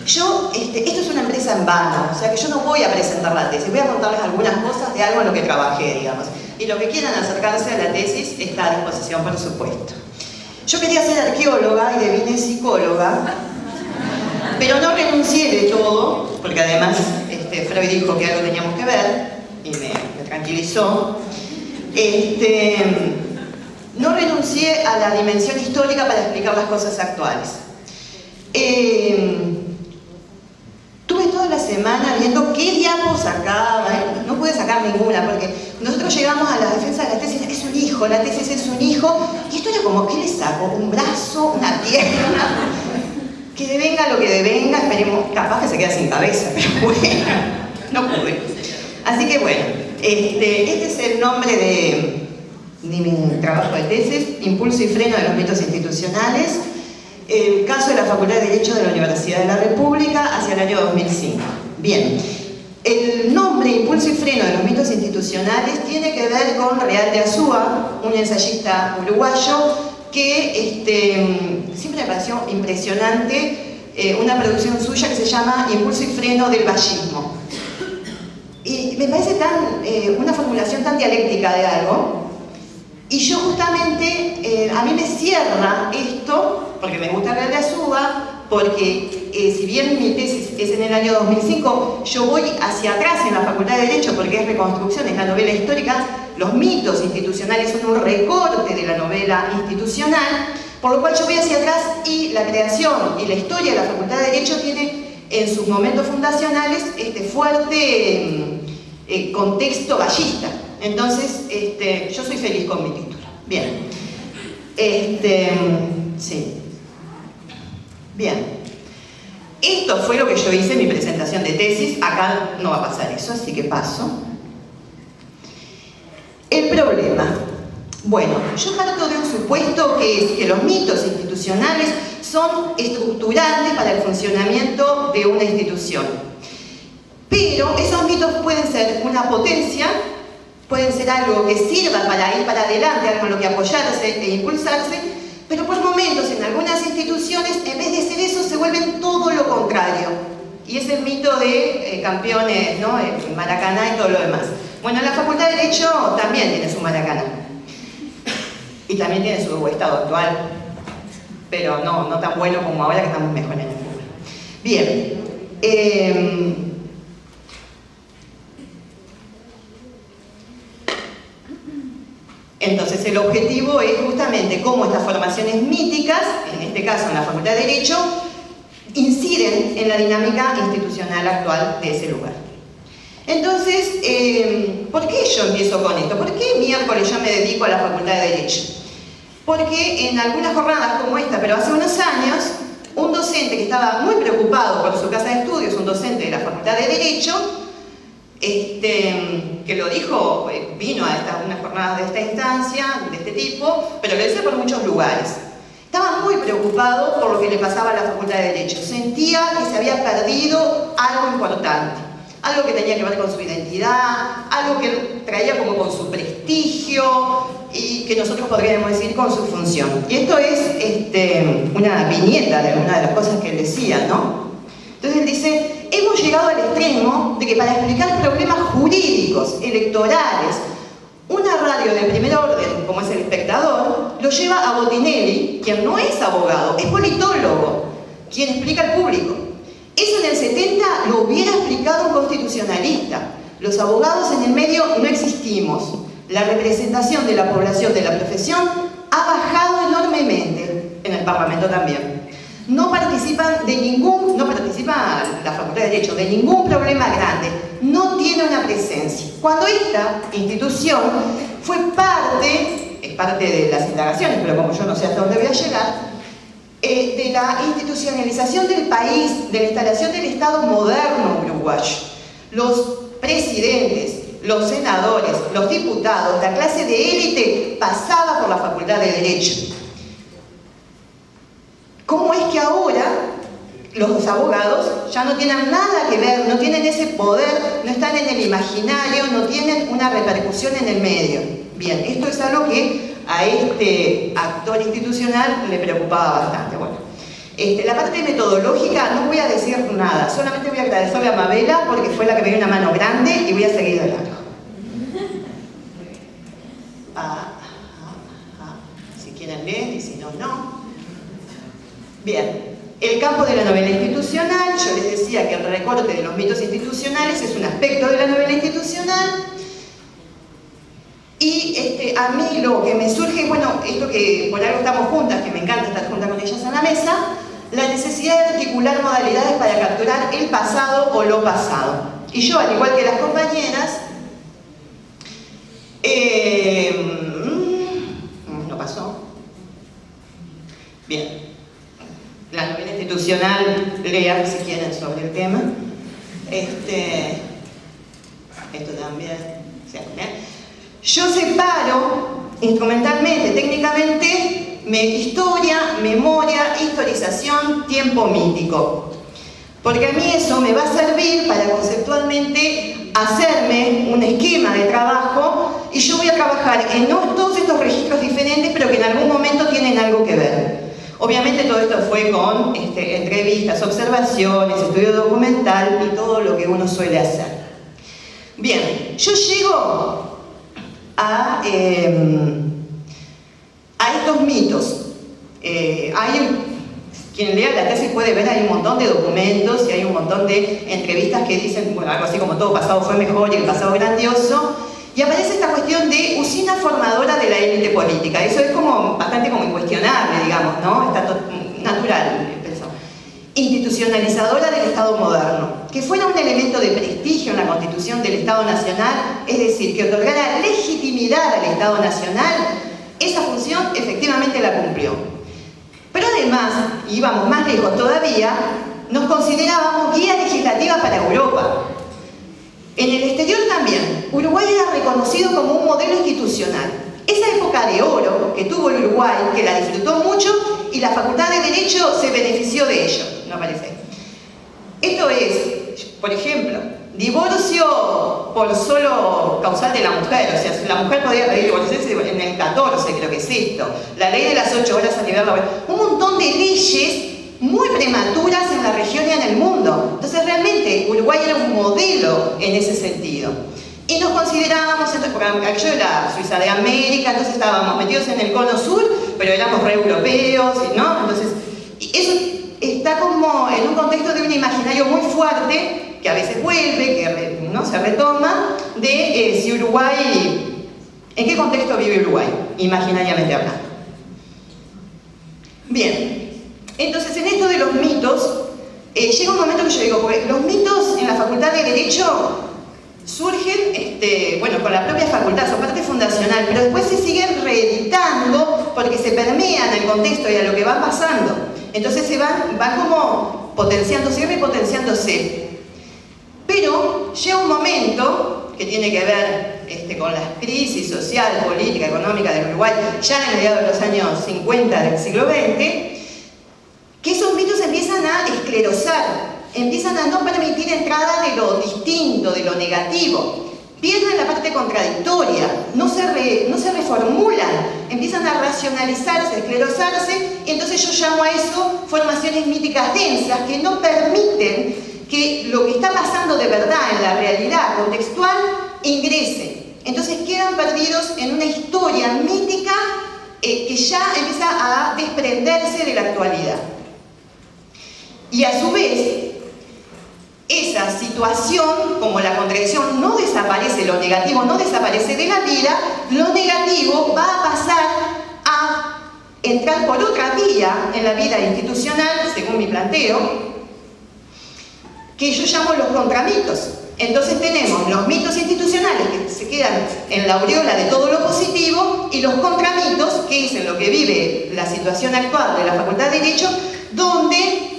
Esto es una empresa en vano, o sea que yo no voy a presentar la tesis, voy a contarles algunas cosas de algo en lo que trabajé, digamos. Y lo que quieran acercarse a la tesis está a disposición, por supuesto. Yo quería ser arqueóloga y devine psicóloga, pero no renuncié de todo, porque además Freud dijo que algo teníamos que ver, y me tranquilizó. No renuncié a la dimensión histórica para explicar las cosas actuales. Tuve toda la semana viendo qué diapos sacaba, no pude sacar ninguna, porque nosotros llegamos a la defensa de la tesis, es un hijo, la tesis es un hijo, y esto era como, ¿qué le saco? ¿Un brazo? ¿Una pierna? Que devenga lo que devenga, esperemos, capaz que se queda sin cabeza, pero bueno, no pude. Así que bueno, este es el nombre de mi trabajo de tesis, Impulso y freno de los mitos institucionales, el caso de la Facultad de Derecho de la Universidad de la República hacia el año 2005. Bien, el nombre Impulso y freno de los mitos institucionales tiene que ver con Real de Azúa, un ensayista uruguayo que siempre me pareció impresionante una producción suya que se llama Impulso y freno del vallismo. Y me parece una formulación tan dialéctica de algo. Y yo justamente, a mí me cierra esto, porque me gusta Real de Azúa, porque si bien mi tesis es en el año 2005, yo voy hacia atrás en la Facultad de Derecho, porque es reconstrucción, es la novela histórica, los mitos institucionales son un recorte de la novela institucional, por lo cual yo voy hacia atrás y la creación y la historia de la Facultad de Derecho tiene en sus momentos fundacionales este fuerte contexto vallista. Entonces, yo soy feliz con mi título. Bien. Sí. Bien. Esto fue lo que yo hice en mi presentación de tesis. Acá no va a pasar eso, así que paso. El problema. Bueno, yo parto de un supuesto que es que los mitos institucionales son estructurantes para el funcionamiento de una institución. Pero esos mitos pueden ser una potencia, pueden ser algo que sirva para ir para adelante, algo en lo que apoyarse e impulsarse, pero por momentos en algunas instituciones, en vez de ser eso, se vuelven todo lo contrario. Y es el mito de campeones, ¿no? El Maracaná y todo lo demás. Bueno, la Facultad de Derecho también tiene su Maracaná. Y también tiene su estado actual, pero no tan bueno como ahora que estamos mejor en el mundo. Bien. Entonces el objetivo es justamente cómo estas formaciones míticas, en este caso en la Facultad de Derecho, inciden en la dinámica institucional actual de ese lugar. Entonces, ¿por qué yo empiezo con esto? ¿Por qué miércoles yo me dedico a la Facultad de Derecho? Porque en algunas jornadas como esta, pero hace unos años, un docente que estaba muy preocupado por su casa de estudios, un docente de la Facultad de Derecho, que lo dijo, vino a unas jornadas de esta instancia, de este tipo, pero lo decía por muchos lugares. Estaba muy preocupado por lo que le pasaba a la Facultad de Derecho. Sentía que se había perdido algo importante, algo que tenía que ver con su identidad, algo que traía como con su prestigio y que nosotros podríamos decir con su función. Y esto es una viñeta de una de las cosas que él decía, ¿no? Entonces él dice, hemos llegado al extremo de que para explicar problemas jurídicos, electorales, una radio de primer orden, como es El Espectador, lo lleva a Botinelli, quien no es abogado, es politólogo, quien explica al público. Eso en el 70 lo hubiera explicado un constitucionalista. Los abogados en el medio no existimos. La representación de la población de la profesión ha bajado enormemente, en el Parlamento también. No participa la Facultad de Derecho de ningún problema grande, no tiene una presencia. Cuando esta institución es parte de las indagaciones, pero como yo no sé hasta dónde voy a llegar, de la institucionalización del país, de la instalación del Estado moderno uruguayo. Los presidentes, los senadores, los diputados, la clase de élite pasaba por la Facultad de Derecho. ¿Cómo es que ahora los abogados ya no tienen nada que ver, no tienen ese poder, no están en el imaginario, no tienen una repercusión en el medio? Bien, esto es algo que a este actor institucional le preocupaba bastante. Bueno, La parte metodológica no voy a decir nada, solamente voy a agradecerle a Mabela porque fue la que me dio una mano grande y voy a seguir de largo. Si quieren leer y si no, no. Bien, el campo de la novela institucional, yo les decía que el recorte de los mitos institucionales es un aspecto de la novela institucional. Y a mí lo que me surge, bueno, esto que por algo estamos juntas, que me encanta estar juntas con ellas en la mesa, la necesidad de articular modalidades para capturar el pasado o lo pasado. Y yo, al igual que las compañeras, no pasó. Bien. La novela institucional, lean si quieren sobre el tema. Esto también. Yo separo instrumentalmente, técnicamente, historia, memoria, historización, tiempo mítico. Porque a mí eso me va a servir para conceptualmente hacerme un esquema de trabajo y yo voy a trabajar en todos estos registros diferentes, pero que en algún momento tienen algo que ver. Obviamente todo esto fue con entrevistas, observaciones, estudio documental y todo lo que uno suele hacer. Bien, yo llego a estos mitos. Quien lea la tesis puede ver, hay un montón de documentos y hay un montón de entrevistas que dicen, bueno, algo así como todo pasado fue mejor y el pasado grandioso. Y aparece esta cuestión de usina formadora de la élite política. Eso es como bastante como incuestionable, digamos, ¿no? Está natural. Institucionalizadora del Estado moderno. Que fuera un elemento de prestigio en la Constitución del Estado Nacional, es decir, que otorgara legitimidad al Estado Nacional, esa función efectivamente la cumplió. Pero además, y íbamos más lejos todavía, nos considerábamos guía legislativa para Europa. En el exterior también, Uruguay era reconocido como un modelo institucional. Esa época de oro que tuvo el Uruguay, que la disfrutó mucho y la Facultad de Derecho se benefició de ello, ¿no parece? Esto es, por ejemplo, divorcio por solo causal de la mujer, o sea, si la mujer podía pedir divorciarse en el 14, creo que es esto, la ley de las 8 horas a nivel laboral, un montón de leyes muy prematuras en la región y en el mundo. Entonces realmente Uruguay era un modelo en ese sentido. Y nos considerábamos, porque yo era Suiza de América, entonces estábamos metidos en el cono sur, pero éramos re europeos, ¿no? Entonces, eso está como en un contexto de un imaginario muy fuerte, que a veces vuelve, que ¿no? se retoma, de si Uruguay, ¿en qué contexto vive Uruguay? Imaginariamente hablando. Bien. Entonces, en esto de los mitos, llega un momento que yo digo, porque los mitos en la Facultad de Derecho surgen, bueno, con la propia facultad, son parte fundacional, pero después se siguen reeditando porque se permean al contexto y a lo que va pasando. Entonces se van como potenciándose y repotenciándose. Pero llega un momento que tiene que ver con la crisis social, política, económica del Uruguay, ya en mediados de los años 50 del siglo XX, que esos mitos empiezan a esclerosar, empiezan a no permitir entrada de lo distinto, de lo negativo. Pierden la parte contradictoria, no se reformulan, empiezan a racionalizarse, a esclerosarse, y entonces yo llamo a eso formaciones míticas densas que no permiten que lo que está pasando de verdad en la realidad contextual ingrese. Entonces quedan perdidos en una historia mítica que ya empieza a desprenderse de la actualidad. Y a su vez, esa situación, como la contradicción, no desaparece, lo negativo no desaparece de la vida, lo negativo va a pasar a entrar por otra vía en la vida institucional, según mi planteo, que yo llamo los contramitos. Entonces tenemos los mitos institucionales que se quedan en la aureola de todo lo positivo y los contramitos, que es en lo que vive la situación actual de la Facultad de Derecho, donde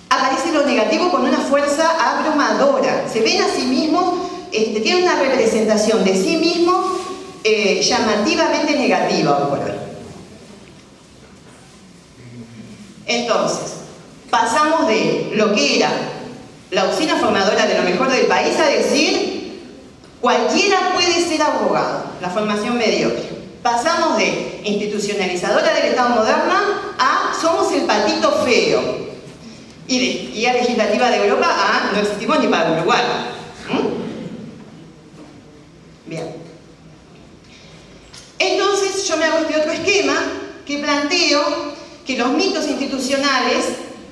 aparece lo negativo con una fuerza abrumadora. Se ven a sí mismos, tienen una representación de sí mismos llamativamente negativa por hoy. Entonces, pasamos de lo que era la usina formadora de lo mejor del país a decir cualquiera puede ser abogado, la formación mediocre. Pasamos de institucionalizadora del Estado moderna a somos el patito feo. Y de guía legislativa de Europa a no existimos ni para Uruguay. Bien. Entonces yo me hago este otro esquema que planteo que los mitos institucionales,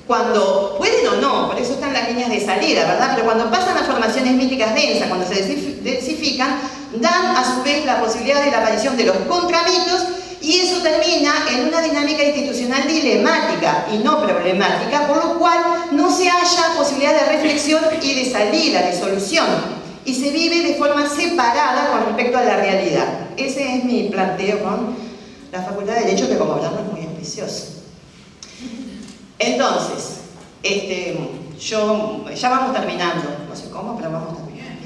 cuando pueden o no, por eso están las líneas de salida, ¿verdad? Pero cuando pasan a formaciones míticas densas, cuando se densifican, dan a su vez la posibilidad de la aparición de los contramitos y eso termina en una dinámica institucional dilemática y no problemática, por lo cual no se halla posibilidad de reflexión y de salida, de solución, y se vive de forma separada con respecto a la realidad. Ese es mi planteo con la Facultad de Derecho, que como hablamos es muy ambicioso. Entonces, ya vamos terminando, no sé cómo, pero vamos terminando.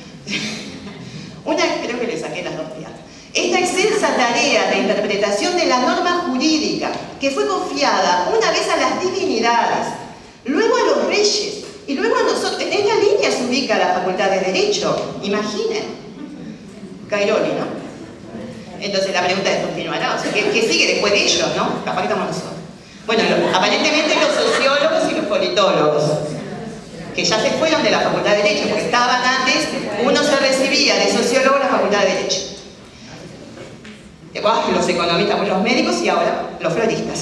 Creo que le saqué las dos piadas. Esta excelsa tarea de interpretación de la norma jurídica, que fue confiada una vez a las divinidades, luego a los reyes, y luego a nosotros, en esta línea se ubica la Facultad de Derecho, imaginen. Cairoli, ¿no? Entonces la pregunta es, ¿continuará? O sea, ¿qué sigue después de ellos, no? Capaz que estamos nosotros. Bueno, aparentemente los sociólogos y los politólogos, que ya se fueron de la Facultad de Derecho, porque estaban antes, uno se recibía de sociólogo en la Facultad de Derecho. Los economistas, los médicos y ahora los floristas.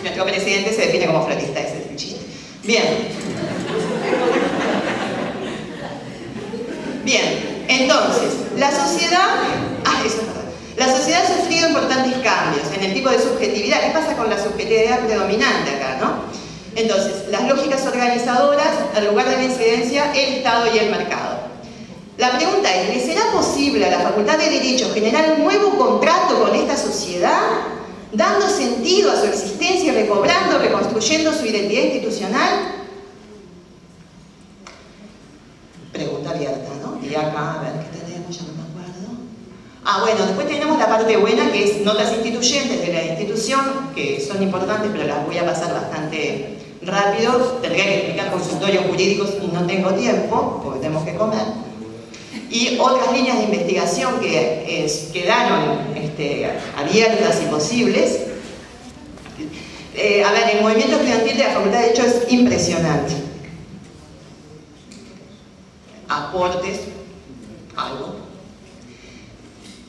Nuestro presidente se define como florista, ese es el chiste. Bien. Bien, entonces, la sociedad ha sufrido importantes cambios en el tipo de subjetividad. ¿Qué pasa con la subjetividad predominante acá, no? Entonces, las lógicas organizadoras, en lugar de la incidencia, el Estado y el mercado. La pregunta es, ¿le será posible a la Facultad de Derecho generar un nuevo contrato con esta sociedad, dando sentido a su existencia y recobrando, reconstruyendo su identidad institucional? Pregunta abierta, ¿no? Y acá, a ver, ¿qué tenemos? Ya no me acuerdo. Bueno, después tenemos la parte buena, que es notas instituyentes de la institución, que son importantes, pero las voy a pasar bastante rápido. Tendría que explicar consultorios jurídicos y no tengo tiempo, porque tenemos que comer. Y otras líneas de investigación que quedaron abiertas y posibles. El movimiento estudiantil de la Facultad de Derecho es impresionante. Aportes, algo.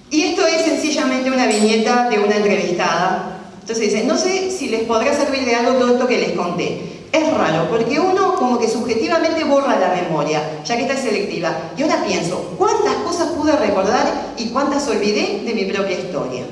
Y esto es sencillamente una viñeta de una entrevistada. Entonces dice, no sé si les podrá servir de algo todo esto que les conté. Es raro, porque uno como que subjetivamente borra la memoria, ya que está selectiva. Y ahora pienso, ¿cuántas cosas pude recordar y cuántas olvidé de mi propia historia?